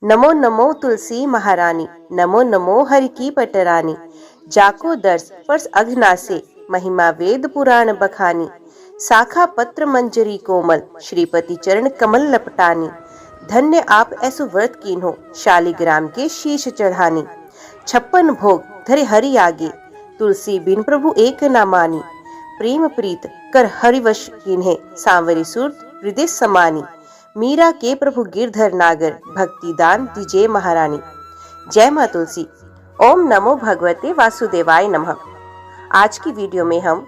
नमो नमो तुलसी महारानी, नमो नमो हरि की पटरानी। जाको दर्श परस अघनासे, महिमा वेद पुराण बखानी। शाखा पत्र मंजरी कोमल, श्रीपति चरण कमल लपटानी। धन्य आप ऐसु व्रत कीन्हो, शालिग्राम के शीश चढ़ानी। 56 भोग धरे हरि आगे, तुलसी बिन प्रभु एक न मानी। प्रेम प्रीत कर हरिवश कीन्हे, सांवरी सुरत हृदय समानी। मीरा के प्रभु गिरधर नागर, भक्ति दान दीजिए महारानी। जय माँ तुलसी। ओम नमो भगवते वासुदेवाय नमः। आज की वीडियो में हम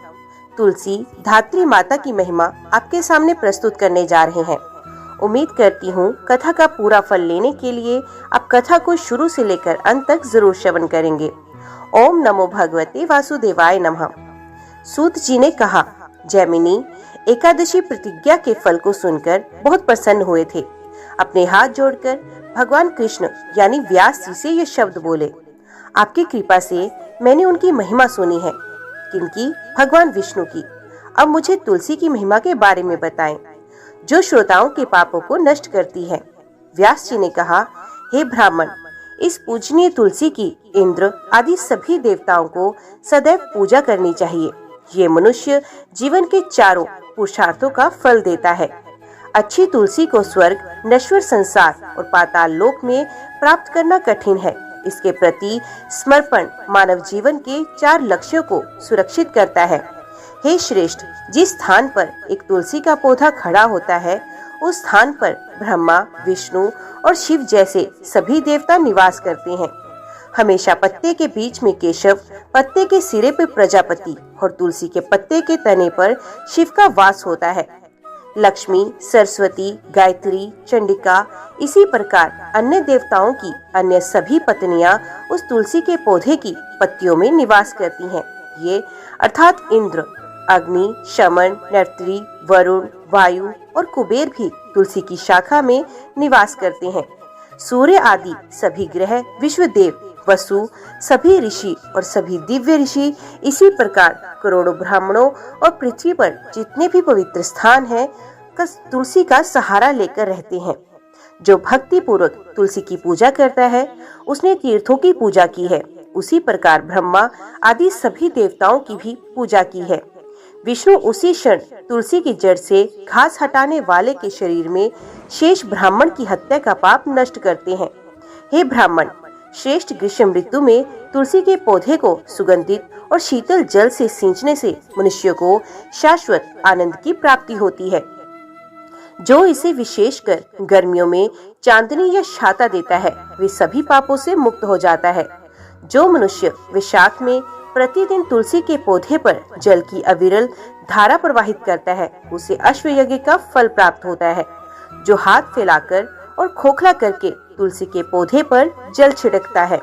तुलसी धात्री माता की महिमा आपके सामने प्रस्तुत करने जा रहे हैं। उम्मीद करती हूँ कथा का पूरा फल लेने के लिए आप कथा को शुरू से लेकर अंत तक जरूर श्रवण करेंगे। ओम नमो भगवते वासुदेवाय नमः। सूत जी ने कहा, जैमिनी एकादशी प्रतिज्ञा के फल को सुनकर बहुत प्रसन्न हुए थे। अपने हाथ जोड़कर भगवान कृष्ण यानी व्यास जी से ये शब्द बोले, आपकी कृपा से मैंने उनकी महिमा सुनी है। किनकी? भगवान विष्णु की। अब मुझे तुलसी की महिमा के बारे में बताएं, जो श्रोताओं के पापों को नष्ट करती है। व्यास जी ने कहा, हे ब्राह्मण, इस पूजनीय तुलसी की इंद्र आदि सभी देवताओं को सदैव पूजा करनी चाहिए। ये मनुष्य जीवन के चारों पुरुषार्थों का फल देता है। अच्छी तुलसी को स्वर्ग, नश्वर संसार और पाताल लोक में प्राप्त करना कठिन है। इसके प्रति समर्पण मानव जीवन के 4 लक्ष्यों को सुरक्षित करता है। हे श्रेष्ठ, जिस स्थान पर एक तुलसी का पौधा खड़ा होता है, उस स्थान पर ब्रह्मा, विष्णु और शिव जैसे सभी देवता निवास करते हैं। हमेशा पत्ते के बीच में केशव, पत्ते के सिरे पर प्रजापति और तुलसी के पत्ते के तने पर शिव का वास होता है। लक्ष्मी, सरस्वती, गायत्री, चंडिका, इसी प्रकार अन्य देवताओं की अन्य सभी पत्नियां उस तुलसी के पौधे की पत्तियों में निवास करती हैं। ये अर्थात इंद्र, अग्नि, शमन, नर्तरी, वरुण, वायु और कुबेर भी तुलसी की शाखा में निवास करते हैं। सूर्य आदि सभी ग्रह, विश्वदेव, वसु, सभी ऋषि और सभी दिव्य ऋषि, इसी प्रकार करोड़ों ब्राह्मणों और पृथ्वी पर जितने भी पवित्र स्थान हैं, तुलसी का सहारा लेकर रहते हैं। जो भक्ति पूर्वक तुलसी की पूजा करता है, उसने तीर्थों की पूजा की है। उसी प्रकार ब्रह्मा आदि सभी देवताओं की भी पूजा की है। विष्णु उसी क्षण तुलसी की जड़ से घास हटाने वाले के शरीर में शेष ब्राह्मण की हत्या का पाप नष्ट करते हैं। हे ब्राह्मण, श्रेष्ठ ग्रीष्म ऋतु में तुलसी के पौधे को सुगंधित और शीतल जल से सींचने से मनुष्य को शाश्वत आनंद की प्राप्ति होती है। जो इसे विशेषकर गर्मियों में चांदनी या छाता देता है, वे सभी पापों से मुक्त हो जाता है। जो मनुष्य वैशाख में प्रतिदिन तुलसी के पौधे पर जल की अविरल धारा प्रवाहित करता है, उसे अश्वयज्ञ का फल प्राप्त होता है। जो हाथ फैलाकर और खोखला करके तुलसी के पौधे पर जल छिड़कता है,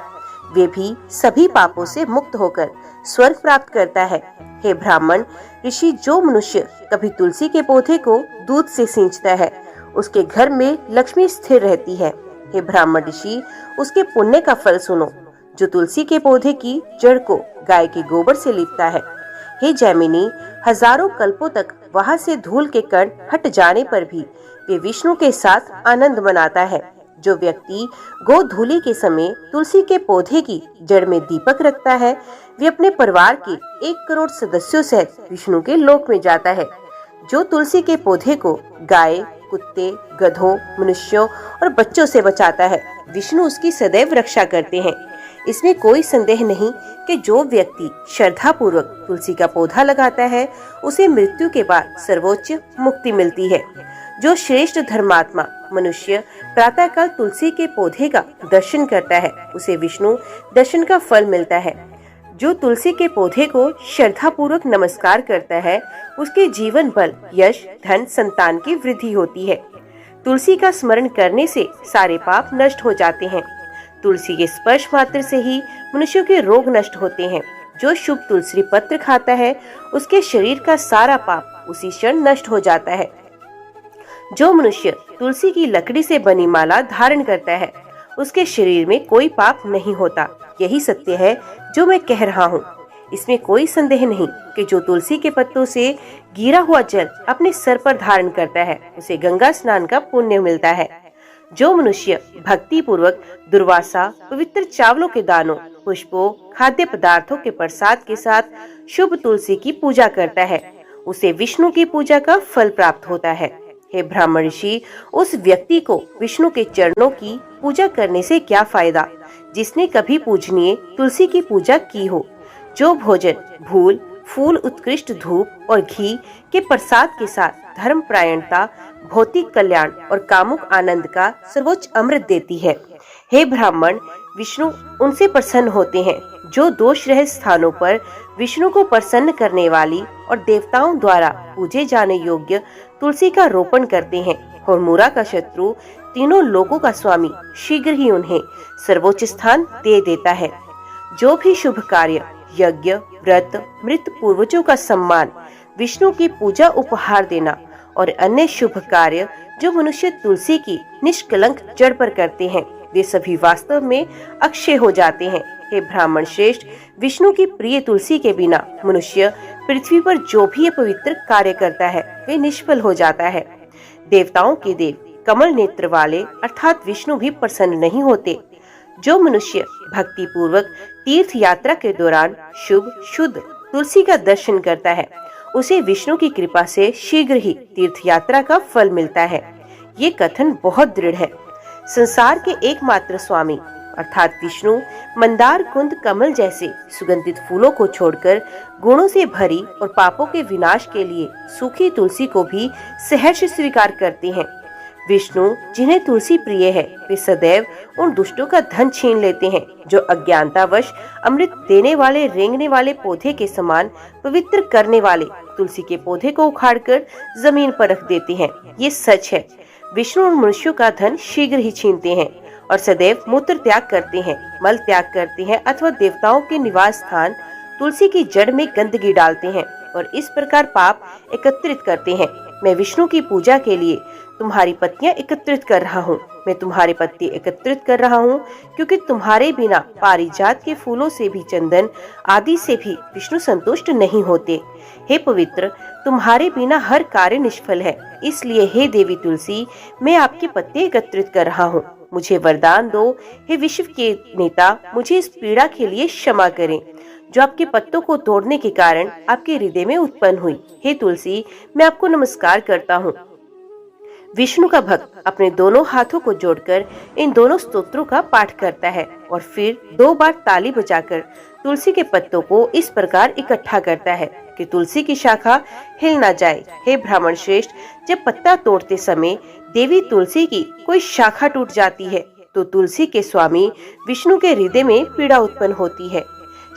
वे भी सभी पापों से मुक्त होकर स्वर्ग प्राप्त करता है। हे ब्राह्मण ऋषि, जो मनुष्य कभी तुलसी के पौधे को दूध से सींचता है, उसके घर में लक्ष्मी स्थिर रहती है। हे ब्राह्मण ऋषि, उसके पुण्य का फल सुनो। जो तुलसी के पौधे की जड़ को गाय के गोबर से लीपता है, हे जैमिनी, हजारों कल्पों तक वहाँ से धूल के कण हट जाने पर भी वे विष्णु के साथ आनंद मनाता है। जो व्यक्ति गोधूली के समय तुलसी के पौधे की जड़ में दीपक रखता है, वे अपने परिवार के 1 करोड़ सदस्यों सहित विष्णु के लोक में जाता है। जो तुलसी के पौधे को गाय, कुत्ते, गधों, मनुष्यों और बच्चों से बचाता है, विष्णु उसकी सदैव रक्षा करते हैं। इसमें कोई संदेह नहीं कि जो व्यक्ति श्रद्धा पूर्वक तुलसी का पौधा लगाता है, उसे मृत्यु के बाद सर्वोच्च मुक्ति मिलती है। जो श्रेष्ठ धर्मात्मा मनुष्य प्रातःकाल तुलसी के पौधे का दर्शन करता है, उसे विष्णु दर्शन का फल मिलता है। जो तुलसी के पौधे को श्रद्धा पूर्वक नमस्कार करता है, उसके जीवन बल, यश, धन, संतान की वृद्धि होती है। तुलसी का स्मरण करने से सारे पाप नष्ट हो जाते हैं। तुलसी के स्पर्श मात्र से ही मनुष्यों के रोग नष्ट होते हैं। जो शुभ तुलसी पत्र खाता है, उसके शरीर का सारा पाप उसी क्षण नष्ट हो जाता है। जो मनुष्य तुलसी की लकड़ी से बनी माला धारण करता है, उसके शरीर में कोई पाप नहीं होता। यही सत्य है जो मैं कह रहा हूँ। इसमें कोई संदेह नहीं कि जो तुलसी के पत्तों से गिरा हुआ जल अपने सर पर धारण करता है, उसे गंगा स्नान का पुण्य मिलता है। जो मनुष्य भक्ति पूर्वक दुर्वासा पवित्र चावलों के दानों, पुष्पों, खाद्य पदार्थों के प्रसाद के साथ शुभ तुलसी की पूजा करता है, उसे विष्णु की पूजा का फल प्राप्त होता है। हे ब्राह्मण ऋषि, उस व्यक्ति को विष्णु के चरणों की पूजा करने से क्या फायदा जिसने कभी पूजनीय तुलसी की पूजा की हो। जो भोजन फूल, उत्कृष्ट धूप और घी के प्रसाद के साथ धर्म प्रायणता, भौतिक कल्याण और कामुक आनंद का सर्वोच्च अमृत देती है। हे ब्राह्मण, विष्णु उनसे प्रसन्न होते हैं जो दोष रहित स्थानों पर विष्णु को प्रसन्न करने वाली और देवताओं द्वारा पूजे जाने योग्य तुलसी का रोपण करते हैं। और मुरा का शत्रु, तीनों लोकों का स्वामी, शीघ्र ही उन्हें सर्वोच्च स्थान दे देता है। जो भी शुभ कार्य, यज्ञ, व्रत, मृत पूर्वजों का सम्मान, विष्णु की पूजा उपहार देना और अन्य शुभ कार्य जो मनुष्य तुलसी की निष्कलंक जड़ पर करते हैं, वे सभी वास्तव में अक्षय हो जाते हैं। हे ब्राह्मण श्रेष्ठ, विष्णु की प्रिय तुलसी के बिना मनुष्य पृथ्वी पर जो भी पवित्र कार्य करता है वे निष्फल हो जाता है। देवताओं के देव कमल नेत्र वाले अर्थात विष्णु भी प्रसन्न नहीं होते। जो मनुष्य भक्ति पूर्वक तीर्थ यात्रा के दौरान शुभ शुद्ध तुलसी का दर्शन करता है, उसे विष्णु की कृपा से शीघ्र ही तीर्थ यात्रा का फल मिलता है। ये कथन बहुत दृढ़ है। संसार के एकमात्र स्वामी अर्थात विष्णु मंदार, कुंद, कमल जैसे सुगंधित फूलों को छोड़कर गुणों से भरी और पापों के विनाश के लिए सूखी तुलसी को भी सहर्ष स्वीकार करते हैं। विष्णु जिन्हें तुलसी प्रिय है, वे सदैव उन दुष्टों का धन छीन लेते हैं जो अज्ञानतावश अमृत देने वाले रेंगने वाले पौधे के समान पवित्र करने वाले तुलसी के पौधे को उखाड़कर जमीन पर रख देते हैं। ये सच है। विष्णु उन मनुष्यों का धन शीघ्र ही छीनते हैं और सदैव मूत्र त्याग करते हैं, मल त्याग करते हैं अथवा देवताओं के निवास स्थान तुलसी की जड़ में गंदगी डालते हैं और इस प्रकार पाप एकत्रित करते हैं। मैं विष्णु की पूजा के लिए तुम्हारी पत्तियां एकत्रित कर रहा हूँ। मैं तुम्हारे पत्ते एकत्रित कर रहा हूँ क्योंकि तुम्हारे बिना पारिजात के फूलों से भी, चंदन आदि से भी विष्णु संतुष्ट नहीं होते। हे पवित्र, तुम्हारे बिना हर कार्य निष्फल है। इसलिए हे देवी तुलसी, मैं आपके पत्ते एकत्रित कर रहा हूँ। मुझे वरदान दो। हे विश्व के नेता, मुझे इस पीड़ा के लिए क्षमा करें जो आपके पत्तों को तोड़ने के कारण आपके हृदय में उत्पन्न हुई। हे तुलसी, मैं आपको नमस्कार करता हूँ। विष्णु का भक्त अपने दोनों हाथों को जोड़कर इन दोनों स्तोत्रों का पाठ करता है और फिर 2 बार ताली बजाकर तुलसी के पत्तों को इस प्रकार इकट्ठा करता है कि तुलसी की शाखा हिल न जाए। हे ब्राह्मण श्रेष्ठ, जब पत्ता तोड़ते समय देवी तुलसी की कोई शाखा टूट जाती है तो तुलसी के स्वामी विष्णु के हृदय में पीड़ा उत्पन्न होती है।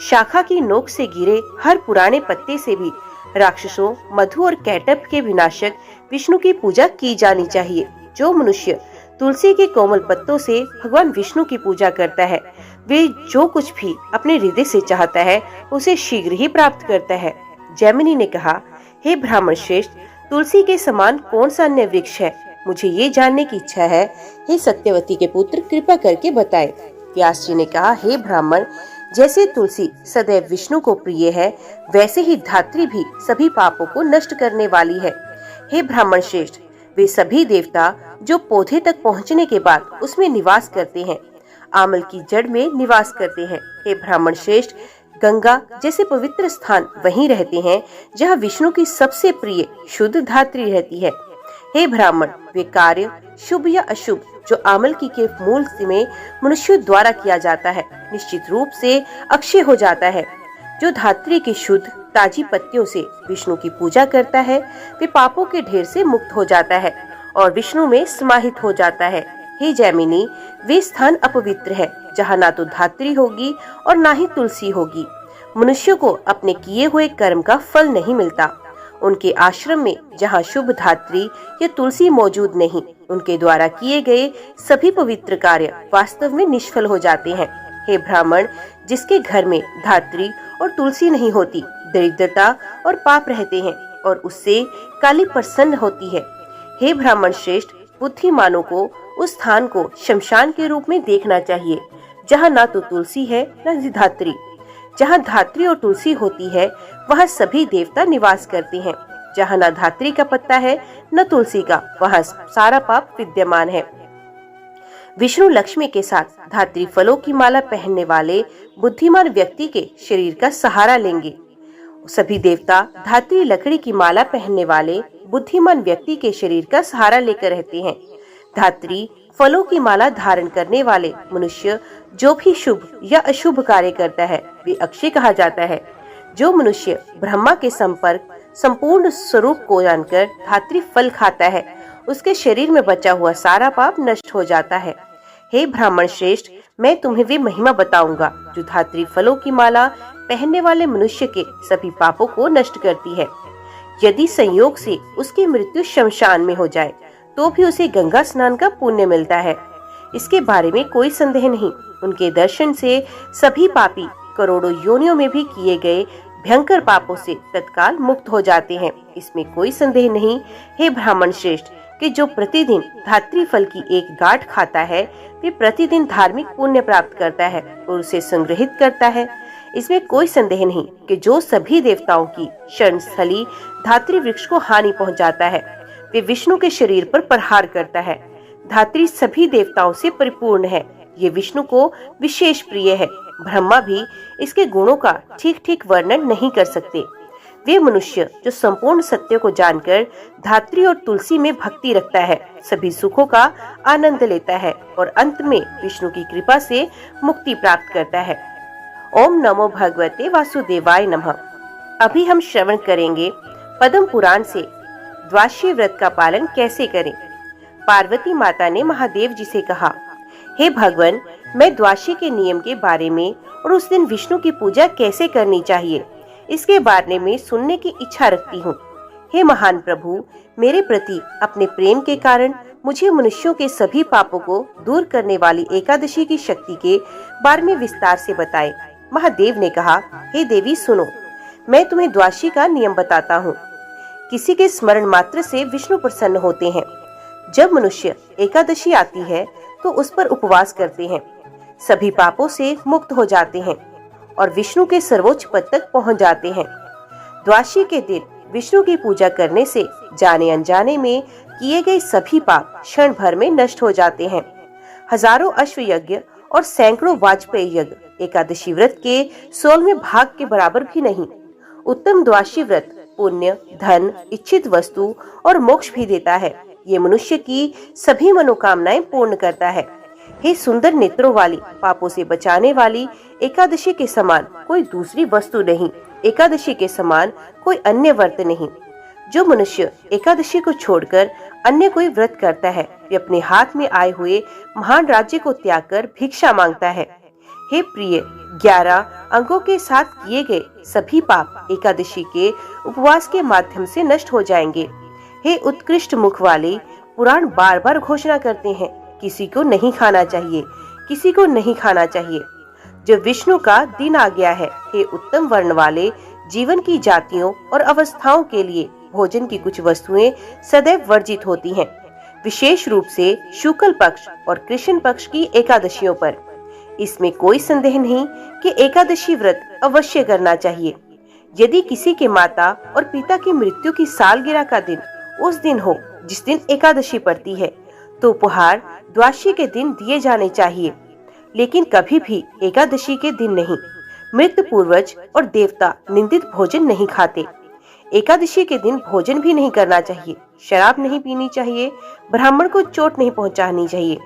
शाखा की नोक से गिरे हर पुराने पत्ते से भी राक्षसों, मधु और कैटअप के विनाशक विष्णु की पूजा की जानी चाहिए। जो मनुष्य तुलसी के कोमल पत्तों से भगवान विष्णु की पूजा करता है, वे जो कुछ भी अपने हृदय से चाहता है उसे शीघ्र ही प्राप्त करता है। जैमिनी ने कहा, हे ब्राह्मण श्रेष्ठ, तुलसी के समान कौन सा अन्य वृक्ष है? मुझे ये जानने की इच्छा है। हे सत्यवती के पुत्र, कृपा करके बताएं। व्यास जी ने कहा, हे ब्राह्मण, जैसे तुलसी सदैव विष्णु को प्रिय है, वैसे ही धात्री भी सभी पापों को नष्ट करने वाली है। हे ब्राह्मण श्रेष्ठ, वे सभी देवता जो पौधे तक पहुंचने के बाद उसमें निवास करते हैं, आमल की जड़ में निवास करते हैं। हे ब्राह्मण श्रेष्ठ, गंगा जैसे पवित्र स्थान वहीं रहते हैं जहाँ विष्णु की सबसे प्रिय शुद्ध धात्री रहती है। हे ब्राह्मण, वे कार्य शुभ या अशुभ जो आमल की के मूल में मनुष्य द्वारा किया जाता है, निश्चित रूप से अक्षय हो जाता है। जो धात्री की शुद्ध ताजी पत्तियों से विष्णु की पूजा करता है, वे पापों के ढेर से मुक्त हो जाता है और विष्णु में समाहित हो जाता है। हे जैमिनी, वे स्थान अपवित्र है जहाँ ना तो धात्री होगी और ना ही तुलसी होगी। मनुष्य को अपने किए हुए कर्म का फल नहीं मिलता। उनके आश्रम में जहाँ शुभ धात्री या तुलसी मौजूद नहीं, उनके द्वारा किए गए सभी पवित्र कार्य वास्तव में निष्फल हो जाते हैं। हे ब्राह्मण, जिसके घर में धात्री और तुलसी नहीं होती, दरिद्रता और पाप रहते हैं और उससे काली प्रसन्न होती है। हे ब्राह्मण श्रेष्ठ, बुद्धिमानों को उस स्थान को शमशान के रूप में देखना चाहिए जहाँ ना तो तुलसी है न धात्री। जहाँ धात्री और तुलसी होती है वहाँ सभी देवता निवास करते हैं। जहाँ न धात्री का पत्ता है न तुलसी का, वहाँ सारा पाप विद्यमान है। विष्णु लक्ष्मी के साथ धात्री फलों की माला पहनने वाले बुद्धिमान व्यक्ति के शरीर का सहारा लेंगे। सभी देवता धात्री लकड़ी की माला पहनने वाले बुद्धिमान व्यक्ति के शरीर का सहारा लेकर रहते हैं। धात्री फलों की माला धारण करने वाले मनुष्य जो भी शुभ या अशुभ कार्य करता है वे अक्षय कहा जाता है। जो मनुष्य ब्रह्मा के संपूर्ण स्वरूप को जानकर धात्री फल खाता है उसके शरीर में बचा हुआ सारा पाप नष्ट हो जाता है। हे ब्राह्मण श्रेष्ठ, मैं तुम्हें वे महिमा बताऊंगा जो धात्री फलों की माला पहनने वाले मनुष्य के सभी पापों को नष्ट करती है। यदि संयोग से उसकी मृत्यु शमशान में हो जाए तो भी उसे गंगा स्नान का पुण्य मिलता है। इसके बारे में कोई संदेह नहीं। उनके दर्शन से सभी पापी करोड़ों योनियों में भी किए गए भयंकर पापों से तत्काल मुक्त हो जाते हैं। इसमें कोई संदेह नहीं हे ब्राह्मण श्रेष्ठ कि जो प्रतिदिन धात्री फल की एक गांठ खाता है वे प्रतिदिन धार्मिक पुण्य प्राप्त करता है और उसे संग्रहित करता है। इसमें कोई संदेह नहीं कि जो सभी देवताओं की शरण स्थली धात्री वृक्ष को हानि पहुंचाता है वे विष्णु के शरीर पर प्रहार करता है। धात्री सभी देवताओं से परिपूर्ण है। ये विष्णु को विशेष प्रिय है। ब्रह्मा भी इसके गुणों का ठीक ठीक वर्णन नहीं कर सकते। वे मनुष्य जो संपूर्ण सत्य को जानकर धात्री और तुलसी में भक्ति रखता है सभी सुखों का आनंद लेता है और अंत में विष्णु की कृपा से मुक्ति प्राप्त करता है। ओम नमो भगवते वासुदेवाय नमः। अभी हम श्रवण करेंगे पद्म पुराण से द्वादशी व्रत का पालन कैसे करें। पार्वती माता ने महादेव जी से कहा, हे भगवान, मैं द्वादशी के नियम के बारे में और उस दिन विष्णु की पूजा कैसे करनी चाहिए इसके बारे में सुनने की इच्छा रखती हूँ। हे महान प्रभु, मेरे प्रति अपने प्रेम के कारण मुझे मनुष्यों के सभी पापों को दूर करने वाली एकादशी की शक्ति के बारे में विस्तार से बताएं। महादेव ने कहा, हे देवी सुनो, मैं तुम्हें द्वादशी का नियम बताता हूँ। किसी के स्मरण मात्र से विष्णु प्रसन्न होते हैं। जब मनुष्य एकादशी आती है तो उस पर उपवास करते हैं, सभी पापों से मुक्त हो जाते हैं और विष्णु के सर्वोच्च पद तक पहुंच जाते हैं। द्वादशी के दिन विष्णु की पूजा करने से जाने अनजाने में किए गए सभी पाप क्षण भर में नष्ट हो जाते हैं। हजारों अश्व यज्ञ और सैकड़ों वाजपेयी यज्ञ एकादशी व्रत के 16वें भाग के बराबर भी नहीं। उत्तम द्वादशी व्रत पुण्य, धन, इच्छित वस्तु और मोक्ष भी देता है। ये मनुष्य की सभी मनोकामनाएं पूर्ण करता है। हे सुंदर नेत्रों वाली, पापों से बचाने वाली एकादशी के समान कोई दूसरी वस्तु नहीं, एकादशी के समान कोई अन्य व्रत नहीं। जो मनुष्य एकादशी को छोड़कर अन्य कोई व्रत करता है वे अपने हाथ में आए हुए महान राज्य को त्याग कर भिक्षा मांगता है। हे प्रिय, 11 अंगों के साथ किए गए सभी पाप एकादशी के उपवास के माध्यम से नष्ट हो जाएंगे। हे उत्कृष्ट मुख वाले, पुराण बार बार घोषणा करते हैं, किसी को नहीं खाना चाहिए, किसी को नहीं खाना चाहिए। जब विष्णु का दिन आ गया है, हे उत्तम वर्ण वाले, जीवन की जातियों और अवस्थाओं के लिए भोजन की कुछ वस्तुएं सदैव वर्जित होती हैं, विशेष रूप से शुक्ल पक्ष और कृष्ण पक्ष की एकादशियों पर। इसमें कोई संदेह नहीं कि एकादशी व्रत अवश्य करना चाहिए। यदि किसी के माता और पिता की मृत्यु की सालगिरह का दिन उस दिन हो जिस दिन एकादशी पड़ती है तो उपहार द्वादशी के दिन दिए जाने चाहिए, लेकिन कभी भी एकादशी के दिन नहीं। मृत पूर्वज और देवता निंदित भोजन नहीं खाते। एकादशी के दिन भोजन भी नहीं करना चाहिए, शराब नहीं पीनी चाहिए, ब्राह्मण को चोट नहीं पहुंचानी चाहिए।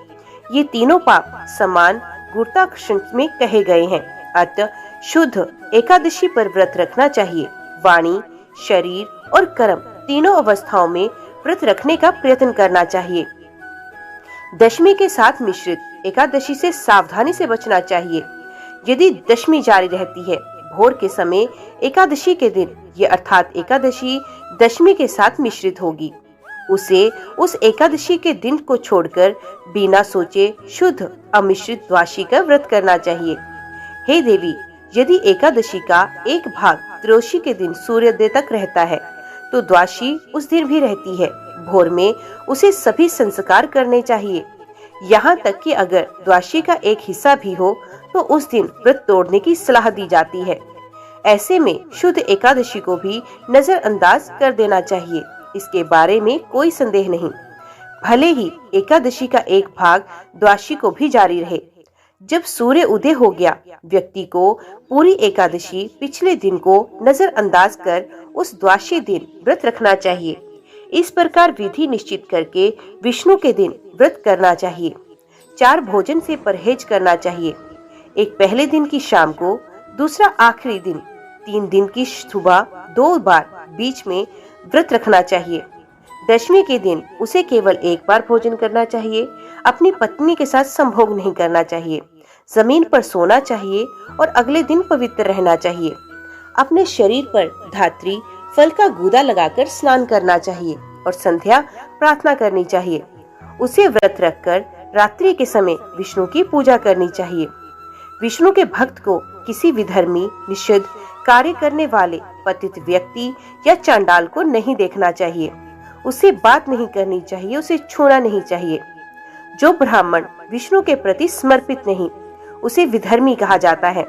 ये तीनों पाप समान गुरुताक्षण में कहे गए हैं। अतः शुद्ध एकादशी पर व्रत रखना चाहिए। वाणी, शरीर और कर्म तीनों अवस्थाओं में व्रत रखने का प्रयत्न करना चाहिए। दशमी के साथ मिश्रित एकादशी से सावधानी से बचना चाहिए। यदि दशमी जारी रहती है भोर के समय एकादशी के दिन, ये अर्थात एकादशी दशमी के साथ मिश्रित होगी, उसे उस एकादशी के दिन को छोड़कर बिना सोचे शुद्ध अमिश्रित द्वादशी का व्रत करना चाहिए। हे देवी, यदि एकादशी का एक भाग त्रयोदशी के दिन सूर्योदय तक रहता है तो द्वादशी उस दिन भी रहती है। भोर में उसे सभी संस्कार करने चाहिए। यहाँ तक कि अगर द्वादशी का एक हिस्सा भी हो तो उस दिन व्रत तोड़ने की सलाह दी जाती है। ऐसे में शुद्ध एकादशी को भी नजरअंदाज कर देना चाहिए। इसके बारे में कोई संदेह नहीं। भले ही एकादशी का एक भाग द्वादशी को भी जारी रहे। जब सूर्य उदय हो गया, व्यक्ति को पूरी एकादशी पिछले दिन को नजरअंदाज कर उस द्वादशी दिन व्रत रखना चाहिए। इस प्रकार विधि निश्चित करके विष्णु के दिन व्रत करना चाहिए। 4 भोजन से परहेज करना चाहिए। एक पहले दिन की शाम को, दूसरा आखिरी दिन, 3 दिन की सुबह 2 बार बीच में व्रत रखना चाहिए। दशमी के दिन उसे केवल एक बार भोजन करना चाहिए। अपनी पत्नी के साथ संभोग नहीं करना चाहिए। जमीन पर सोना चाहिए और अगले दिन पवित्र रहना चाहिए। अपने शरीर पर धात्री फल का गूदा लगाकर स्नान करना चाहिए और संध्या प्रार्थना करनी चाहिए। उसे व्रत रखकर रात्रि के समय विष्णु की पूजा करनी चाहिए। विष्णु के भक्त को किसी विधर्मी, निषिद्ध कार्य करने वाले पतित व्यक्ति या चांडाल को नहीं देखना चाहिए। उससे बात नहीं करनी चाहिए, उसे छूना नहीं चाहिए। जो ब्राह्मण विष्णु के प्रति समर्पित नहीं, उसे विधर्मी कहा जाता है।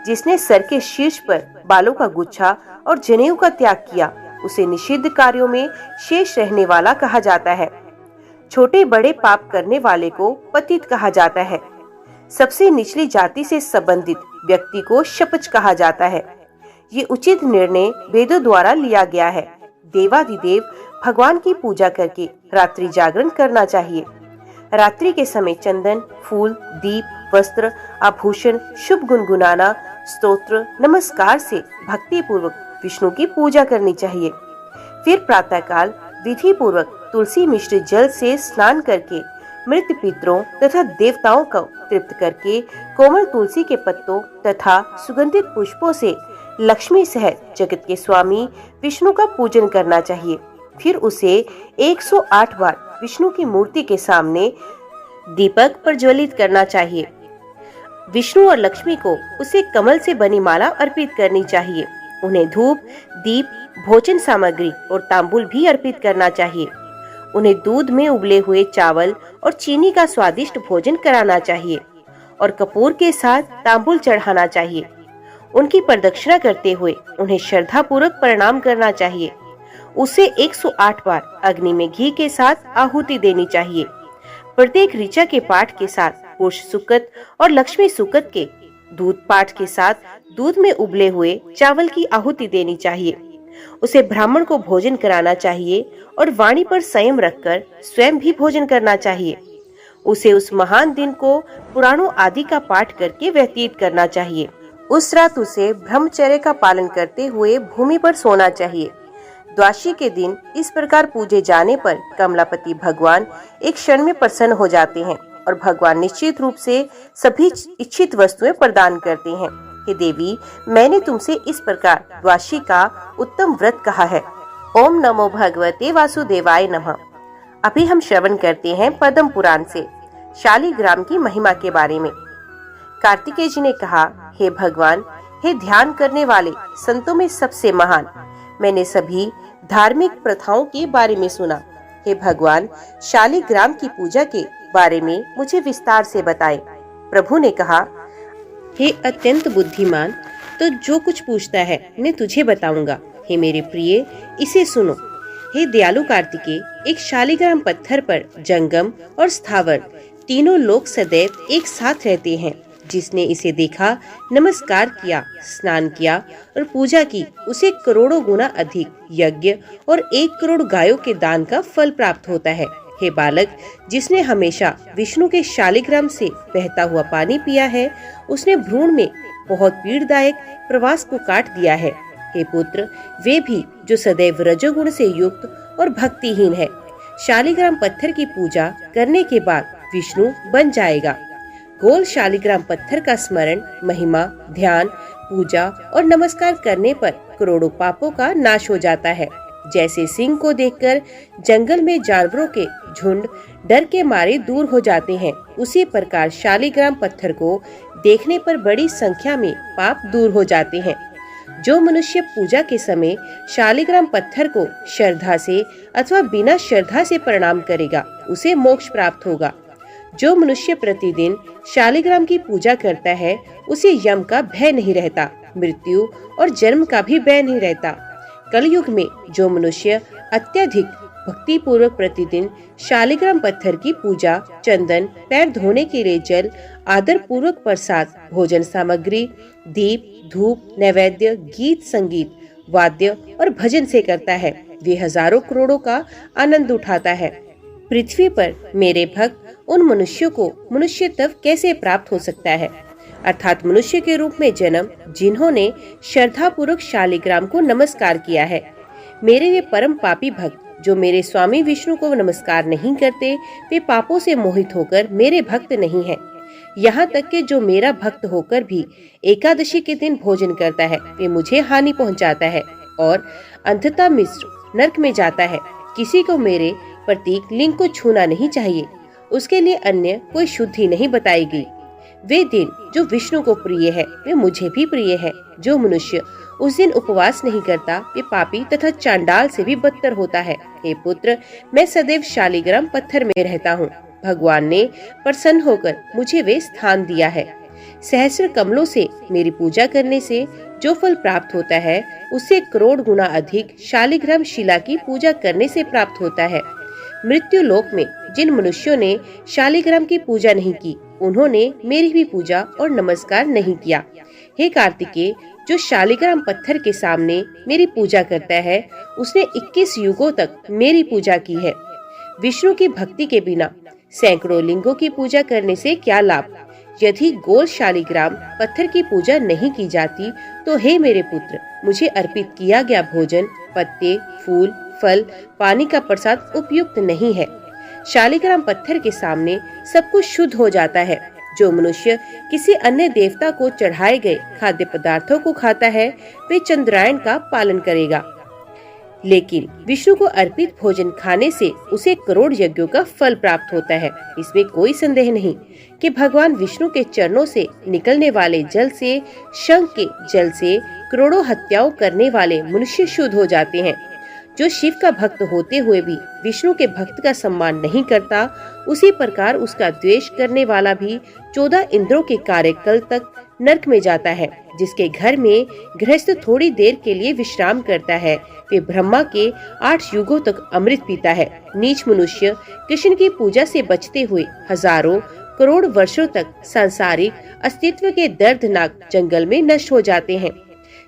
जिसने सर के शीर्ष पर बालों का गुच्छा और जनेऊ का त्याग किया, उसे निषिद्ध कार्यों में शेष रहने वाला कहा जाता है। छोटे बड़े पाप करने वाले को पतित कहा जाता है। सबसे निचली जाति से संबंधित व्यक्ति को शपच कहा जाता है। ये उचित निर्णय वेदों द्वारा लिया गया है। देवादिदेव भगवान की पूजा करके रात्रि जागरण करना चाहिए। रात्रि के समय चंदन, फूल, दीप, वस्त्र, आभूषण, शुभ गुनगुनाना, स्तोत्र, नमस्कार से भक्ति पूर्वक विष्णु की पूजा करनी चाहिए। फिर प्रातःकाल विधि पूर्वक तुलसी मिश्रित जल से स्नान करके मृत पितरों तथा देवताओं को तृप्त करके कोमल तुलसी के पत्तों तथा सुगंधित पुष्पों से लक्ष्मी सहित जगत के स्वामी विष्णु का पूजन करना चाहिए। फिर उसे 108 बार विष्णु की मूर्ति के सामने दीपक प्रज्वलित करना चाहिए। विष्णु और लक्ष्मी को उसे कमल से बनी माला अर्पित करनी चाहिए। उन्हें धूप, दीप, भोजन सामग्री और तांबूल भी अर्पित करना चाहिए। उन्हें दूध में उबले हुए चावल और चीनी का स्वादिष्ट भोजन कराना चाहिए और कपूर के साथ तांबूल चढ़ाना चाहिए। उनकी प्रदक्षिणा करते हुए उन्हें श्रद्धा पूर्वक प्रणाम करना चाहिए। उसे 108 बार अग्नि में घी के साथ आहुति देनी चाहिए। प्रत्येक ऋचा के पाठ के साथ पुरुष सुकत और लक्ष्मी सुकत के दूध पाठ के साथ दूध में उबले हुए चावल की आहुति देनी चाहिए। उसे ब्राह्मण को भोजन कराना चाहिए और वाणी पर संयम रखकर स्वयं भी भोजन करना चाहिए। उसे उस महान दिन को पुराणों आदि का पाठ करके व्यतीत करना चाहिए। उस रात उसे ब्रह्मचर्य का पालन करते हुए भूमि पर सोना चाहिए। द्वादशी के दिन इस प्रकार पूजे जाने पर कमलापति भगवान एक क्षण में प्रसन्न हो जाते हैं और भगवान निश्चित रूप से सभी इच्छित वस्तुएं प्रदान करते हैं। हे देवी, मैंने तुमसे इस प्रकार द्वादशी का उत्तम व्रत कहा है। ओम नमो भगवते वासुदेवाय नमः। अभी हम श्रवण करते हैं पद्म पुराण से शालिग्राम की महिमा के बारे में। कार्तिकेय जी ने कहा, हे भगवान, हे ध्यान करने वाले संतों में सबसे महान, मैंने सभी धार्मिक प्रथाओं के बारे में सुना। हे भगवान, शालिग्राम की पूजा के बारे में मुझे विस्तार से बताएं। प्रभु ने कहा, हे अत्यंत बुद्धिमान, तो जो कुछ पूछता है मैं तुझे बताऊंगा। हे मेरे प्रिय, इसे सुनो। हे दयालु कार्तिकेय, एक शालिग्राम पत्थर पर जंगम और स्थावर तीनों लोग सदैव एक साथ रहते हैं। जिसने इसे देखा, नमस्कार किया, स्नान किया और पूजा की, उसे करोड़ों गुना अधिक यज्ञ और 1 करोड़ गायों के दान का फल प्राप्त होता है। हे बालक, जिसने हमेशा विष्णु के शालिग्राम से बहता हुआ पानी पिया है, उसने भ्रूण में बहुत पीड़ादायक प्रवास को काट दिया है। हे पुत्र, वे भी जो सदैव रजोगुण से युक्त और भक्तिहीन है, शालिग्राम पत्थर की पूजा करने के बाद विष्णु बन जाएगा। गोल शालिग्राम पत्थर का स्मरण, महिमा, ध्यान, पूजा और नमस्कार करने पर करोड़ों पापों का नाश हो जाता है। जैसे सिंह को देखकर जंगल में जानवरों के झुंड डर के मारे दूर हो जाते हैं, उसी प्रकार शालिग्राम पत्थर को देखने पर बड़ी संख्या में पाप दूर हो जाते हैं। जो मनुष्य पूजा के समय शालिग्राम पत्थर को श्रद्धा से अथवा बिना श्रद्धा से प्रणाम करेगा, उसे मोक्ष प्राप्त होगा। जो मनुष्य प्रतिदिन शालिग्राम की पूजा करता है, उसे यम का भय नहीं रहता, मृत्यु और जन्म का भी भय नहीं रहता। कलयुग में जो मनुष्य अत्यधिक भक्ति पूर्वक प्रतिदिन शालिग्राम पत्थर की पूजा, चंदन, पैर धोने के लिए जल, आदर पूर्वक प्रसाद, भोजन सामग्री, दीप, धूप, नैवेद्य, गीत संगीत, वाद्य और भजन से करता है। वे हजारों करोड़ों का आनंद उठाता है। पृथ्वी पर मेरे भक्त उन मनुष्यों को मनुष्यत्व कैसे प्राप्त हो सकता है, अर्थात मनुष्य के रूप में जन्म, जिन्होंने श्रद्धा पूर्वक शालिग्राम को नमस्कार किया है। मेरे वे परम पापी भक्त जो मेरे स्वामी विष्णु को नमस्कार नहीं करते, वे पापों से मोहित होकर मेरे भक्त नहीं हैं। यहाँ तक कि जो मेरा भक्त होकर भी एकादशी के दिन भोजन करता है, वे मुझे हानि पहुँचाता है और अंततः मिश्र नरक में जाता है। किसी को मेरे प्रतीक लिंग को छूना नहीं चाहिए, उसके लिए अन्य कोई शुद्धि नहीं बताई गई। वे दिन जो विष्णु को प्रिय है, वे मुझे भी प्रिय है। जो मनुष्य उस दिन उपवास नहीं करता, वे पापी तथा चांडाल से भी बदतर होता है। हे पुत्र, मैं सदैव शालिग्राम पत्थर में रहता हूँ। भगवान ने प्रसन्न होकर मुझे वे स्थान दिया है। सहस्र कमलों से मेरी पूजा करने से जो फल प्राप्त होता है, उससे करोड़ गुना अधिक शालिग्राम शिला की पूजा करने से प्राप्त होता है। मृत्यु लोक में जिन मनुष्यों ने शालिग्राम की पूजा नहीं की, उन्होंने मेरी भी पूजा और नमस्कार नहीं किया। हे कार्तिकेय, जो शालिग्राम पत्थर के सामने मेरी पूजा करता है, उसने 21 युगों तक मेरी पूजा की है। विष्णु की भक्ति के बिना सैकड़ों लिंगों की पूजा करने से क्या लाभ? यदि गोल शालिग्राम पत्थर की पूजा नहीं की जाती, तो हे मेरे पुत्र, मुझे अर्पित किया गया भोजन, पत्ते, फूल, फल, पानी का प्रसाद उपयुक्त नहीं है। शालिग्राम पत्थर के सामने सब कुछ शुद्ध हो जाता है। जो मनुष्य किसी अन्य देवता को चढ़ाए गए खाद्य पदार्थों को खाता है, वे चंद्रायन का पालन करेगा, लेकिन विष्णु को अर्पित भोजन खाने से उसे करोड़ यज्ञों का फल प्राप्त होता है। इसमें कोई संदेह नहीं कि भगवान विष्णु के चरणों से निकलने वाले जल से, शंख के जल से करोड़ों हत्याओं करने वाले मनुष्य शुद्ध हो जाते हैं। जो शिव का भक्त होते हुए भी विष्णु के भक्त का सम्मान नहीं करता, उसी प्रकार उसका द्वेष करने वाला भी 14 इंद्रों के कार्यकाल तक नरक में जाता है। जिसके घर में गृहस्थ थोड़ी देर के लिए विश्राम करता है, वे ब्रह्मा के 8 युगों तक अमृत पीता है। नीच मनुष्य कृष्ण की पूजा से बचते हुए हजारों करोड़ वर्षों तक सांसारिक अस्तित्व के दर्दनाक जंगल में नष्ट हो जाते हैं।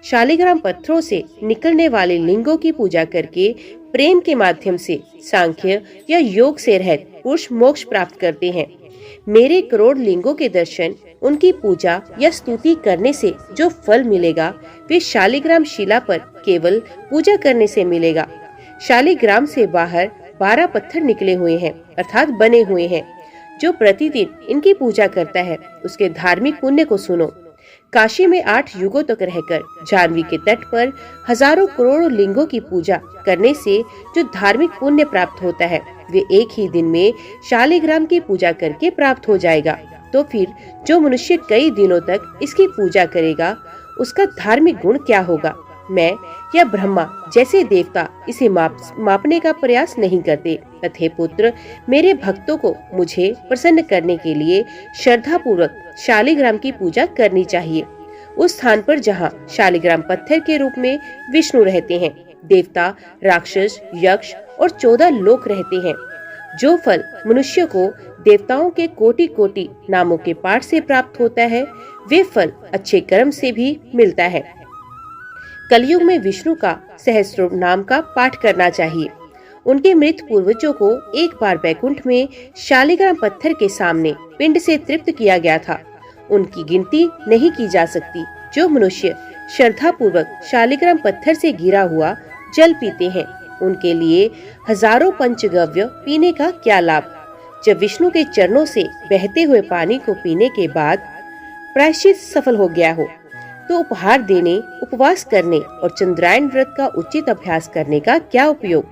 शालिग्राम पत्थरों से निकलने वाले लिंगों की पूजा करके प्रेम के माध्यम से सांख्य या योग से रहित पुरुष मोक्ष प्राप्त करते हैं। मेरे करोड़ लिंगों के दर्शन, उनकी पूजा या स्तुति करने से जो फल मिलेगा, वे शालिग्राम शिला पर केवल पूजा करने से मिलेगा। शालिग्राम से बाहर 12 पत्थर निकले हुए हैं, अर्थात बने हुए हैं। जो प्रतिदिन इनकी पूजा करता है, उसके धार्मिक पुण्य को सुनो। काशी में 8 युगों तक रहकर जाह्नवी के तट पर हजारों करोड़ों लिंगों की पूजा करने से जो धार्मिक पुण्य प्राप्त होता है, वे एक ही दिन में शालिग्राम की पूजा करके प्राप्त हो जाएगा। तो फिर जो मनुष्य कई दिनों तक इसकी पूजा करेगा, उसका धार्मिक गुण क्या होगा? मैं या ब्रह्मा जैसे देवता इसे मापने का प्रयास नहीं करते। अतः पुत्र, मेरे भक्तों को मुझे प्रसन्न करने के लिए श्रद्धा पूर्वक शालिग्राम की पूजा करनी चाहिए। उस स्थान पर जहाँ शालिग्राम पत्थर के रूप में विष्णु रहते हैं, देवता, राक्षस, यक्ष और 14 लोक रहते हैं। जो फल मनुष्य को देवताओं के कोटि कोटि नामों के पाठ से प्राप्त होता है, वे फल अच्छे कर्म से भी मिलता है। कलयुग में विष्णु का सहस्त्र नाम का पाठ करना चाहिए। उनके मृत पूर्वजों को एक बार बैकुंठ में शालिग्राम पत्थर के सामने पिंड से तृप्त किया गया था। उनकी गिनती नहीं की जा सकती। जो मनुष्य श्रद्धा पूर्वक शालिग्राम पत्थर से गिरा हुआ जल पीते हैं, उनके लिए हजारों पंचगव्य पीने का क्या लाभ? जब विष्णु के चरणों से बहते हुए पानी को पीने के बाद प्रायश्चित सफल हो गया हो, तो उपहार देने, उपवास करने और चंद्रायन व्रत का उचित अभ्यास करने का क्या उपयोग?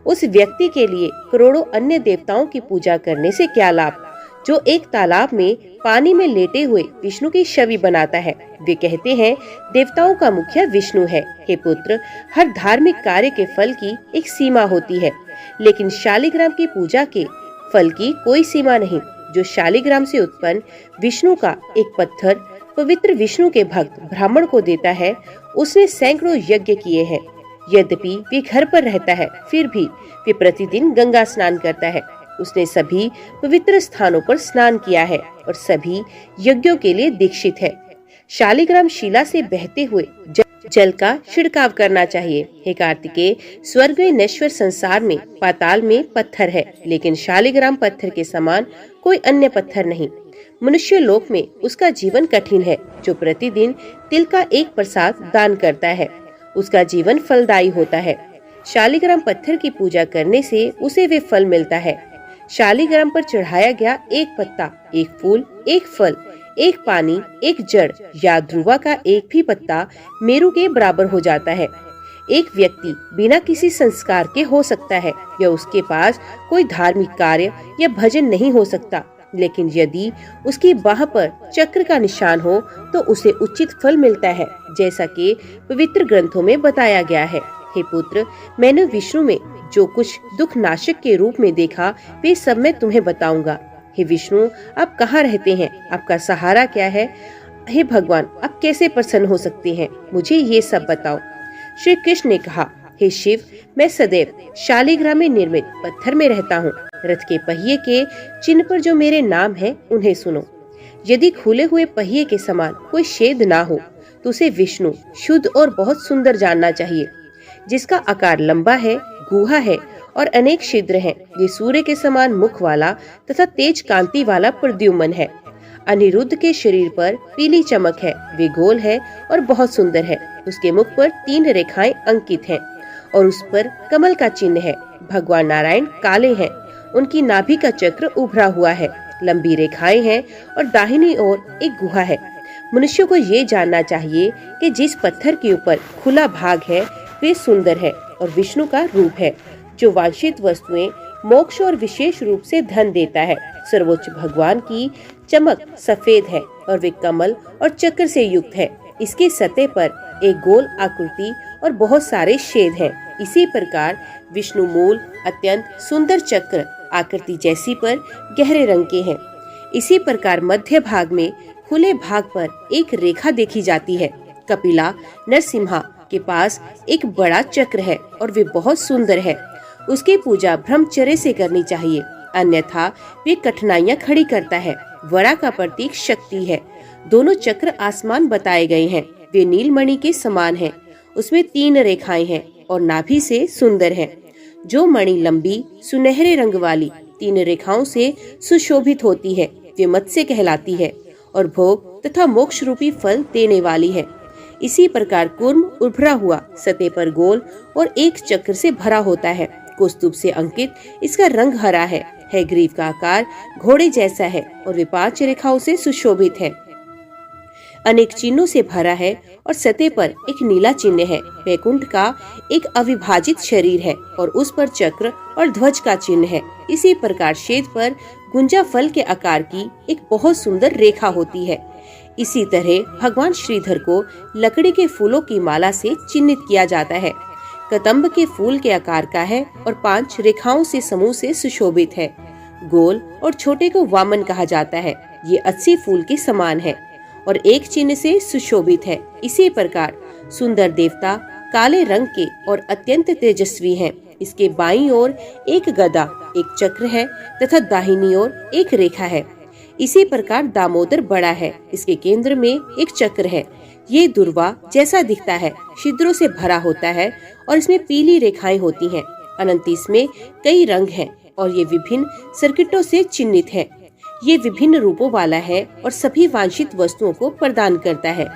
उस व्यक्ति के लिए करोड़ों अन्य देवताओं की पूजा करने से क्या लाभ, जो एक तालाब में पानी में लेटे हुए विष्णु की छवि बनाता है? वे कहते हैं, देवताओं का मुखिया विष्णु है। हे पुत्र, हर धार्मिक कार्य के फल की एक सीमा होती है, लेकिन शालिग्राम की पूजा के फल की कोई सीमा नहीं। जो शालिग्राम से उत्पन्न विष्णु का एक पत्थर पवित्र विष्णु के भक्त ब्राह्मण को देता है, उसने सैकड़ों यज्ञ किए हैं। यद्यपि वे घर पर रहता है, फिर भी वे प्रतिदिन गंगा स्नान करता है। उसने सभी पवित्र स्थानों पर स्नान किया है और सभी यज्ञों के लिए दीक्षित है। शालिग्राम शिला से बहते हुए जल का छिड़काव करना चाहिए। हे कार्तिकेय, स्वर्ग में नश्वर संसार में पाताल में पत्थर है, लेकिन शालिग्राम पत्थर के समान कोई अन्य पत्थर नहीं। मनुष्य लोक में उसका जीवन कठिन है। जो प्रतिदिन तिल का एक प्रसाद दान करता है, उसका जीवन फलदायी होता है। शालिग्राम पत्थर की पूजा करने से उसे वे फल मिलता है। शालिग्राम पर चढ़ाया गया एक पत्ता, एक फूल, एक फल, एक पानी, एक जड़ या ध्रुवा का एक भी पत्ता मेरु के बराबर हो जाता है। एक व्यक्ति बिना किसी संस्कार के हो सकता है या उसके पास कोई धार्मिक कार्य या भजन नहीं हो सकता, लेकिन यदि उसकी बाह पर चक्र का निशान हो तो उसे उचित फल मिलता है, जैसा कि पवित्र ग्रंथों में बताया गया है। हे पुत्र, मैंने विष्णु में जो कुछ दुख नाशक के रूप में देखा वे सब मैं तुम्हें बताऊंगा। हे विष्णु, आप कहाँ रहते हैं? आपका सहारा क्या है? हे भगवान, आप कैसे प्रसन्न हो सकते हैं? मुझे ये सब बताओ। श्री कृष्ण ने कहा, हे शिव, मैं सदैव शालिग्राम में निर्मित पत्थर में रहता हूँ। रथ के पहिए के चिन्ह पर जो मेरे नाम है उन्हें सुनो। यदि खुले हुए पहिए के समान कोई छेद ना हो तो उसे विष्णु शुद्ध और बहुत सुंदर जानना चाहिए। जिसका आकार लंबा है, गुहा है और अनेक छिद्र हैं। ये सूर्य के समान मुख वाला तथा तेज कांति वाला प्रद्युम्न है। अनिरुद्ध के शरीर पर पीली चमक है। वे गोल है और बहुत सुंदर है। उसके मुख पर 3 रेखाएं अंकित हैं और उस पर कमल का चिन्ह है। भगवान नारायण काले हैं। उनकी नाभि का चक्र उभरा हुआ है। लंबी रेखाएं हैं और दाहिनी ओर एक गुहा है। मनुष्य को ये जानना चाहिए कि जिस पत्थर के ऊपर खुला भाग है वे सुंदर है और विष्णु का रूप है, जो वांछित वस्तुएं, मोक्ष और विशेष रूप से धन देता है। सर्वोच्च भगवान की चमक सफेद है और वे कमल और चक्र से युक्त है। इसके सतह पर एक गोल आकृति और बहुत सारे छेद हैं। इसी प्रकार विष्णु मूल अत्यंत सुंदर चक्र आकृति जैसी पर गहरे रंग के हैं। इसी प्रकार मध्य भाग में खुले भाग पर एक रेखा देखी जाती है। कपिला नरसिम्हा के पास एक बड़ा चक्र है और वे बहुत सुंदर है। उसकी पूजा ब्रह्मचर्य से करनी चाहिए, अन्यथा वे कठिनाइयां खड़ी करता है। वरा का प्रतीक शक्ति है। दोनों चक्र आसमान बताए गए हैं। वे नीलमणि के समान हैं। उसमें 3 रेखाएं हैं और नाभि से सुंदर है। जो मणि लंबी सुनहरे रंग वाली 3 रेखाओं से सुशोभित होती है वे मत्स्य कहलाती है और भोग तथा मोक्ष रूपी फल देने वाली है। इसी प्रकार कूर्म उभरा हुआ सतह पर गोल और एक चक्र से भरा होता है। कौस्तुभ से अंकित इसका रंग हरा है। ग्रीव का आकार घोड़े जैसा है और वे 5 रेखाओं से सुशोभित है। अनेक चिन्हों से भरा है और सतह पर एक नीला चिन्ह है। वैकुंठ का एक अविभाजित शरीर है और उस पर चक्र और ध्वज का चिन्ह है। इसी प्रकार छेद पर गुंजा फल के आकार की एक बहुत सुंदर रेखा होती है। इसी तरह भगवान श्रीधर को लकड़ी के फूलों की माला से चिन्हित किया जाता है। कदम्ब के फूल के आकार का है और 5 रेखाओं से समूह से सुशोभित है। गोल और छोटे को वामन कहा जाता है। ये 80 फूल के समान है और एक चिन्ह से सुशोभित है। इसी प्रकार सुंदर देवता काले रंग के और अत्यंत तेजस्वी हैं। इसके बाईं ओर एक गदा, एक चक्र है तथा दाहिनी ओर एक रेखा है। इसी प्रकार दामोदर बड़ा है। इसके केंद्र में एक चक्र है। ये दुर्वा जैसा दिखता है, छिद्रों से भरा होता है और इसमें पीली रेखाएं होती हैं। अनंत इसमें कई रंग हैं और ये विभिन्न सर्किटों से चिन्हित है। ये विभिन्न रूपों वाला है और सभी वांछित वस्तुओं को प्रदान करता है।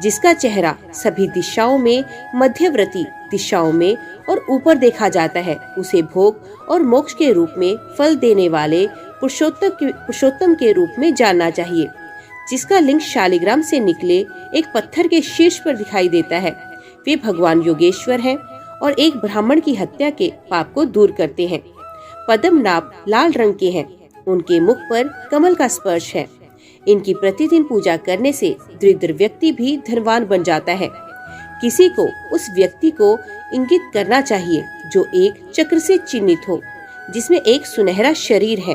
जिसका चेहरा सभी दिशाओं में, मध्यवर्ती दिशाओं में और ऊपर देखा जाता है, उसे भोग और मोक्ष के रूप में फल देने वाले पुरुषोत्तम के रूप में जानना चाहिए। जिसका लिंग शालिग्राम से निकले एक पत्थर के शीर्ष पर दिखाई देता है, वे भगवान योगेश्वर हैं और एक ब्राह्मण की हत्या के पाप को दूर करते हैं। पद्म नाभ लाल रंग के हैं। उनके मुख पर कमल का स्पर्श है। इनकी प्रतिदिन पूजा करने से दरिद्र व्यक्ति भी धनवान बन जाता है। किसी को उस व्यक्ति को इंगित करना चाहिए जो एक चक्र से चिन्हित हो, जिसमें एक सुनहरा शरीर है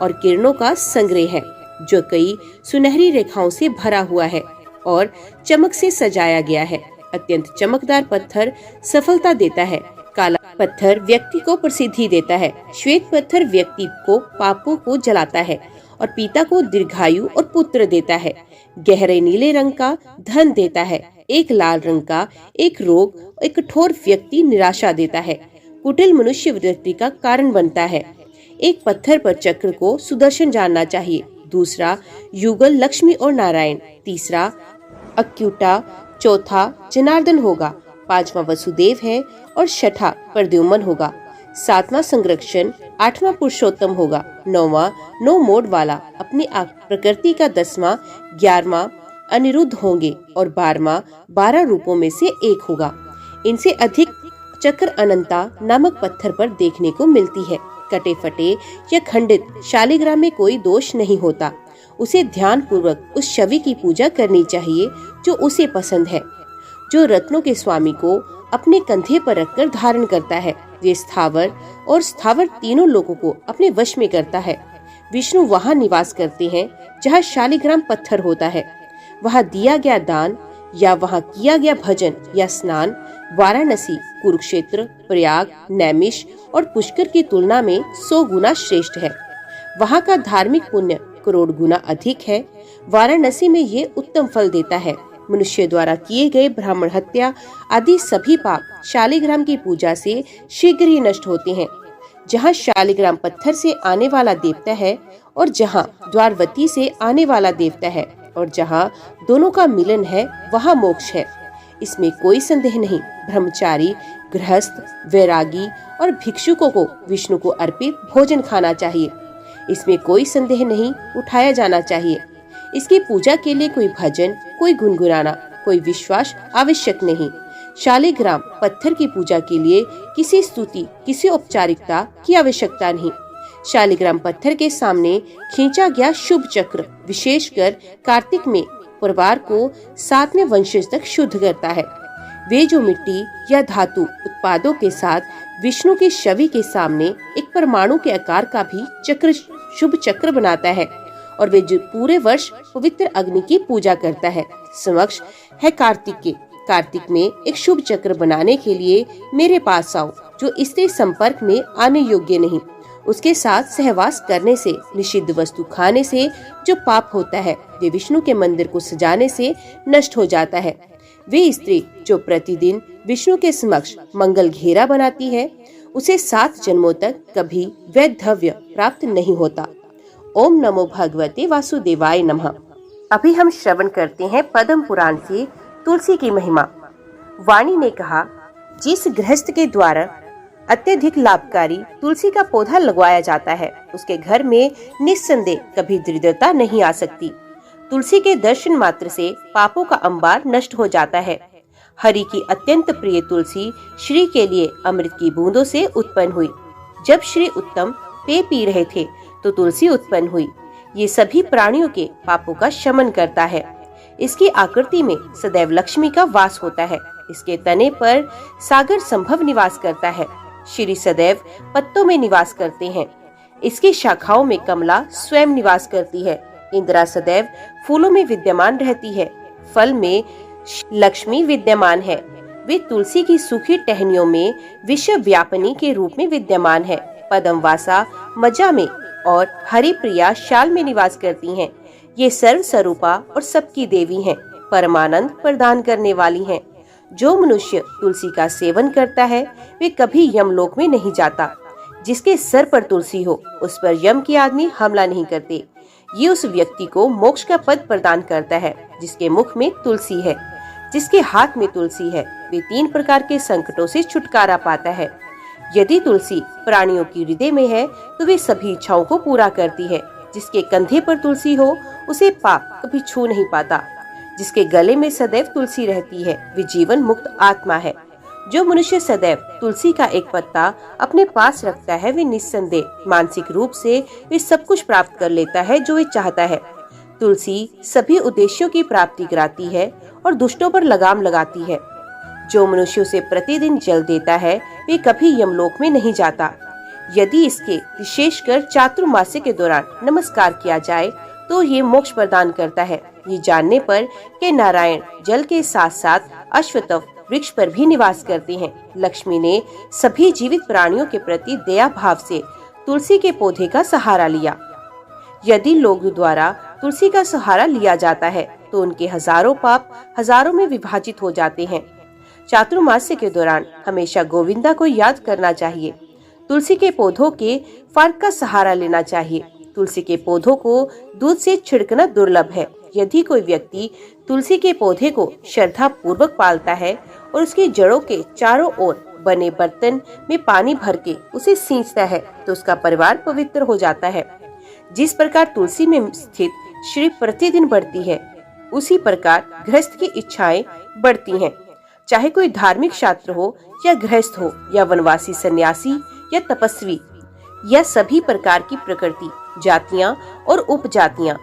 और किरणों का संग्रह है, जो कई सुनहरी रेखाओं से भरा हुआ है और चमक से सजाया गया है। अत्यंत चमकदार पत्थर सफलता देता है। काला पत्थर व्यक्ति को प्रसिद्धि देता है। श्वेत पत्थर व्यक्ति को पापों को जलाता है और पीता को दीर्घायु और पुत्र देता है। गहरे नीले रंग का धन देता है। एक लाल रंग का एक रोग, एक कठोर व्यक्ति निराशा देता है। कुटिल मनुष्य वृत्ति का कारण बनता है। एक पत्थर पर चक्र को सुदर्शन जानना चाहिए। दूसरा युगल लक्ष्मी और नारायण, तीसरा अक्यूटा, चौथा जनार्दन होगा, पांचवा वसुदेव है और छठा प्रद्युम्न होगा, सातवां संरक्षण, आठवां पुरुषोत्तम होगा, नौवां नौ मोड़ वाला अपनी प्रकृति का, 10वां 11वां अनिरुद्ध होंगे और 12वां 12 रूपों में से एक होगा। इनसे अधिक चक्र अनंता नामक पत्थर पर देखने को मिलती है। कटे फटे या खंडित शालिग्राम में कोई दोष नहीं होता। उसे ध्यान पूर्वक उस छवि की पूजा करनी चाहिए जो उसे पसंद है, जो रत्नों के स्वामी को अपने कंधे पर रखकर धारण करता है। वे स्थावर और स्थावर तीनों लोगों को अपने वश में करता है। विष्णु वहाँ निवास करते हैं जहाँ शालिग्राम पत्थर होता है। वहाँ दिया गया दान या वहाँ किया गया भजन या स्नान वाराणसी, कुरुक्षेत्र, प्रयाग, नैमिष और पुष्कर की तुलना में 100 गुना श्रेष्ठ है। वहाँ का धार्मिक पुण्य करोड़ गुना अधिक है। वाराणसी में ये उत्तम फल देता है। मनुष्य द्वारा किए गए ब्राह्मण हत्या आदि सभी पाप शालिग्राम की पूजा से शीघ्र ही नष्ट होते हैं। जहाँ शालिग्राम पत्थर से आने वाला देवता है और जहाँ द्वारवती से आने वाला देवता है और जहाँ दोनों का मिलन है वहाँ मोक्ष है। इसमें कोई संदेह नहीं। ब्रह्मचारी, गृहस्थ, वैरागी और भिक्षुकों को विष्णु को अर्पित भोजन खाना चाहिए। इसमें कोई संदेह नहीं, उठाया जाना चाहिए। इसकी पूजा के लिए कोई भजन, कोई गुनगुनाना, कोई विश्वास आवश्यक नहीं। शालिग्राम पत्थर की पूजा के लिए किसी स्तुति, किसी औपचारिकता की आवश्यकता नहीं। शालिग्राम पत्थर के सामने खींचा गया शुभ चक्र विशेषकर कार्तिक में परिवार को 7वें वंशज तक शुद्ध करता है। वे जो मिट्टी या धातु उत्पादों के साथ विष्णु की छवि के सामने एक परमाणु के आकार का भी चक्र, शुभ चक्र बनाता है और वे जो पूरे वर्ष पवित्र अग्नि की पूजा करता है। समक्ष है कार्तिक में एक शुभ चक्र बनाने के लिए मेरे पास आओ। जो इससे संपर्क में आने योग्य नहीं, उसके साथ सहवास करने से, निषिद्ध वस्तु खाने से जो पाप होता है वे विष्णु के मंदिर को सजाने से नष्ट हो जाता है। वे स्त्री जो प्रतिदिन विष्णु के समक्ष मंगल घेरा बनाती है उसे 7 जन्मों तक कभी वैधव्य प्राप्त नहीं होता। ओम नमो भगवते वासुदेवाय नमः। अभी हम श्रवण करते हैं पद्म पुराण से तुलसी की महिमा। वाणी ने कहा, जिस गृहस्थ के द्वारा अत्यधिक लाभकारी तुलसी का पौधा लगवाया जाता है उसके घर में निस्संदेह कभी दरिद्रता नहीं आ सकती। तुलसी के दर्शन मात्र से पापों का अंबार नष्ट हो जाता है। हरि की अत्यंत प्रिय तुलसी श्री के लिए अमृत की बूंदों से उत्पन्न हुई। जब श्री उत्तम पेय पी रहे थे तो तुलसी उत्पन्न हुई। ये सभी प्राणियों के पापों का शमन करता है। इसकी आकृति में सदैव लक्ष्मी का वास होता है। इसके तने पर सागर संभव निवास करता है। श्री सदैव पत्तों में निवास करते हैं। इसकी शाखाओं में कमला स्वयं निवास करती है। इंदिरा सदैव फूलों में विद्यमान रहती है। फल में लक्ष्मी विद्यमान है। वे तुलसी की सूखी टहनियों में विश्व व्यापिनी के रूप में विद्यमान है। पद्मवासा मजा में और हरिप्रिया शाल में निवास करती हैं। ये सर्व स्वरूपा और सबकी देवी हैं, परमानंद प्रदान करने वाली हैं। जो मनुष्य तुलसी का सेवन करता है वे कभी यमलोक में नहीं जाता। जिसके सर पर तुलसी हो उस पर यम के आदमी हमला नहीं करते। ये उस व्यक्ति को मोक्ष का पद प्रदान करता है जिसके मुख में तुलसी है। जिसके हाथ में तुलसी है वे 3 प्रकार के संकटों से छुटकारा पाता है। यदि तुलसी प्राणियों की हृदय में है तो वे सभी इच्छाओं को पूरा करती है। जिसके कंधे पर तुलसी हो उसे पाप कभी छू नहीं पाता। जिसके गले में सदैव तुलसी रहती है वे जीवन मुक्त आत्मा है। जो मनुष्य सदैव तुलसी का एक पत्ता अपने पास रखता है वे निस्संदेह मानसिक रूप से वे सब कुछ प्राप्त कर लेता है जो वे चाहता है। तुलसी सभी उद्देश्यों की प्राप्ति कराती है और दुष्टों पर लगाम लगाती है। जो मनुष्य उसे प्रतिदिन जल देता है वे कभी यमलोक में नहीं जाता। यदि इसके विशेषकर चातुर्मास्य के दौरान नमस्कार किया जाए तो ये मोक्ष प्रदान करता है। ये जानने पर कि नारायण जल के साथ साथ अश्वत्थ वृक्ष पर भी निवास करते हैं, लक्ष्मी ने सभी जीवित प्राणियों के प्रति दया भाव से तुलसी के पौधे का सहारा लिया। यदि लोगों द्वारा तुलसी का सहारा लिया जाता है तो उनके हजारों पाप हजारों में विभाजित हो जाते हैं। चातुर्मास्य के दौरान हमेशा गोविंदा को याद करना चाहिए। तुलसी के पौधों के फल का सहारा लेना चाहिए। तुलसी के पौधों को दूध से छिड़कना दुर्लभ है। यदि कोई व्यक्ति तुलसी के पौधे को श्रद्धा पूर्वक पालता है और उसकी जड़ों के चारों ओर बने बर्तन में पानी भर के उसे सींचता है तो उसका परिवार पवित्र हो जाता है। जिस प्रकार तुलसी में स्थित श्री प्रतिदिन बढ़ती है, उसी प्रकार गृहस्थ की इच्छाएं बढ़ती हैं। चाहे कोई धार्मिक छात्र हो या गृहस्थ हो या वनवासी सन्यासी या तपस्वी या सभी प्रकार की प्रकृति जातियां और उपजातियां,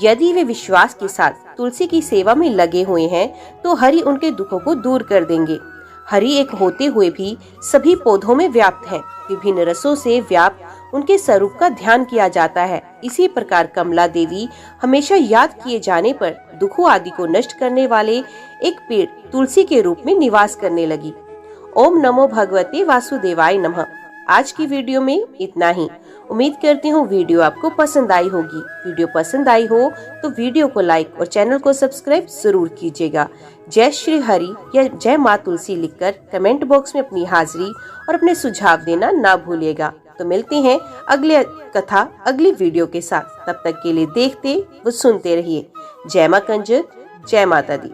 यदि वे विश्वास के साथ तुलसी की सेवा में लगे हुए हैं तो हरि उनके दुखों को दूर कर देंगे। हरि एक होते हुए भी सभी पौधों में व्याप्त है। विभिन्न रसों से व्याप्त उनके स्वरूप का ध्यान किया जाता है। इसी प्रकार कमला देवी हमेशा याद किए जाने पर दुखों आदि को नष्ट करने वाले एक पेड़ तुलसी के रूप में निवास करने लगी। ओम नमो भगवते वासुदेवाय नमः। आज की वीडियो में इतना ही। उम्मीद करती हूँ वीडियो आपको पसंद आई होगी। वीडियो पसंद आई हो तो वीडियो को लाइक और चैनल को सब्सक्राइब जरूर कीजिएगा। जय श्री हरि या जय माँ तुलसी लिखकर कमेंट बॉक्स में अपनी हाजिरी और अपने सुझाव देना ना भूलिएगा। तो मिलते हैं अगले कथा अगली वीडियो के साथ। तब तक के लिए देखते व सुनते रहिए। जय माँ कंजक, जय माता दी।